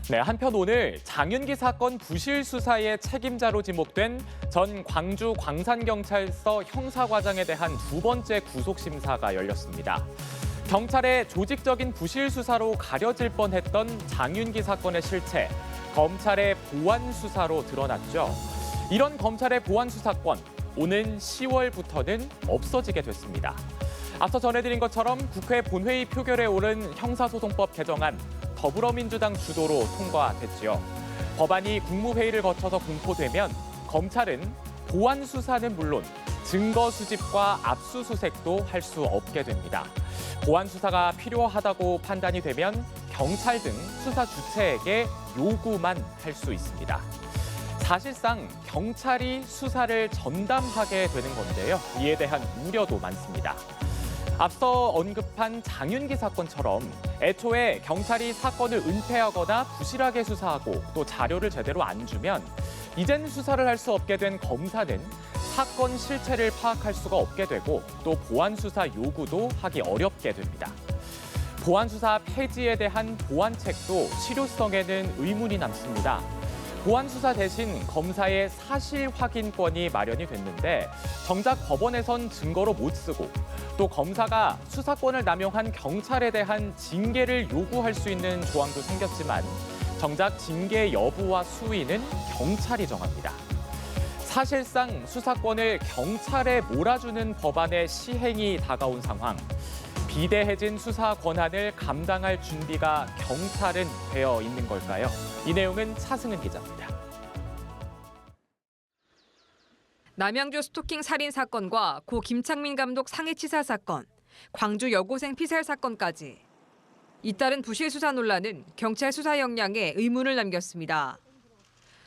네, 한편 오늘 장윤기 사건 부실 수사의 책임자로 지목된 전 광주 광산경찰서 형사과장에 대한 두 번째 구속심사가 열렸습니다. 경찰의 조직적인 부실 수사로 가려질 뻔했던 장윤기 사건의 실체, 검찰의 보완 수사로 드러났죠. 이런 검찰의 보완 수사권, 오는 10월부터는 없어지게 됐습니다. 앞서 전해드린 것처럼 국회 본회의 표결에 오른 형사소송법 개정안, 더불어민주당 주도로 통과됐지요. 법안이 국무회의를 거쳐서 공포되면 검찰은 보완 수사는 물론 증거 수집과 압수수색도 할 수 없게 됩니다. 보완 수사가 필요하다고 판단이 되면 경찰 등 수사 주체에게 요구만 할 수 있습니다. 사실상 경찰이 수사를 전담하게 되는 건데요. 이에 대한 우려도 많습니다. 앞서 언급한 장윤기 사건처럼 애초에 경찰이 사건을 은폐하거나 부실하게 수사하고 또 자료를 제대로 안 주면 이젠 수사를 할 수 없게 된 검사는 사건 실체를 파악할 수가 없게 되고 또 보완 수사 요구도 하기 어렵게 됩니다. 보완 수사 폐지에 대한 보완책도 실효성에는 의문이 남습니다. 보완 수사 대신 검사의 사실 확인권이 마련이 됐는데 정작 법원에선 증거로 못 쓰고 또 검사가 수사권을 남용한 경찰에 대한 징계를 요구할 수 있는 조항도 생겼지만 정작 징계 여부와 수위는 경찰이 정합니다. 사실상 수사권을 경찰에 몰아주는 법안의 시행이 다가온 상황. 비대해진 수사 권한을 감당할 준비가 경찰은 되어 있는 걸까요? 이 내용은 차승은 기자입니다. 남양주 스토킹 살인 사건과 고 김창민 감독 상해치사 사건, 광주 여고생 피살 사건까지. 잇따른 부실 수사 논란은 경찰 수사 역량에 의문을 남겼습니다.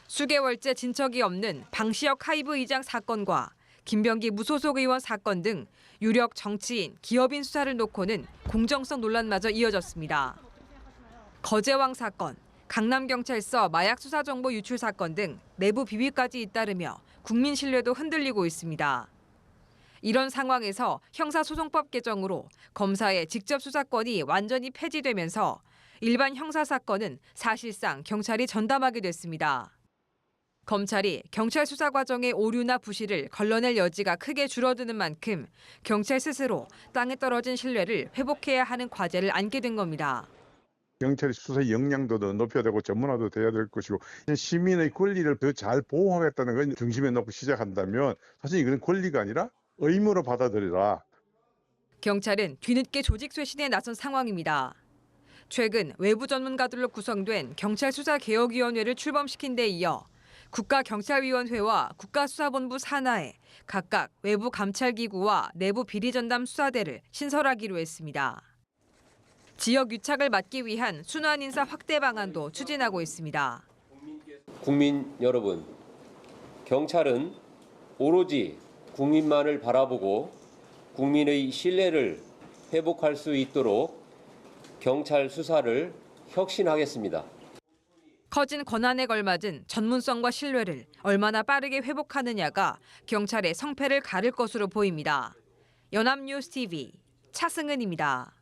수개월째 진척이 없는 방시혁 하이브 의장 사건과 김병기 무소속 의원 사건 등 유력 정치인, 기업인 수사를 놓고는 공정성 논란마저 이어졌습니다. 거제왕 사건, 강남경찰서 마약 수사 정보 유출 사건 등 내부 비위까지 잇따르며 국민 신뢰도 흔들리고 있습니다. 이런 상황에서 형사소송법 개정으로 검사의 직접 수사권이 완전히 폐지되면서 일반 형사 사건은 사실상 경찰이 전담하게 됐습니다. 검찰이 경찰 수사 과정의 오류나 부실을 걸러낼 여지가 크게 줄어드는 만큼 경찰 스스로 땅에 떨어진 신뢰를 회복해야 하는 과제를 안게 된 겁니다. 경찰의 수사 역량도 더 높여야 되고 전문화도 돼야 될 것이고 시민의 권리를 더 잘 보호하겠다는 걸 중심에 놓고 시작한다면 사실 이건 권리가 아니라 의무로 받아들여라. 경찰은 뒤늦게 조직 쇄신에 나선 상황입니다. 최근 외부 전문가들로 구성된 경찰수사개혁위원회를 출범시킨 데 이어 국가경찰위원회와 국가수사본부 산하에 각각 외부 감찰기구와 내부 비리전담 수사대를 신설하기로 했습니다. 지역 유착을 막기 위한 순환 인사 확대 방안도 추진하고 있습니다. 국민 여러분, 경찰은 오로지 국민만을 바라보고 국민의 신뢰를 회복할 수 있도록 경찰 수사를 혁신하겠습니다. 커진 권한에 걸맞은 전문성과 신뢰를 얼마나 빠르게 회복하느냐가 경찰의 성패를 가를 것으로 보입니다. 연합뉴스 TV 차승은입니다.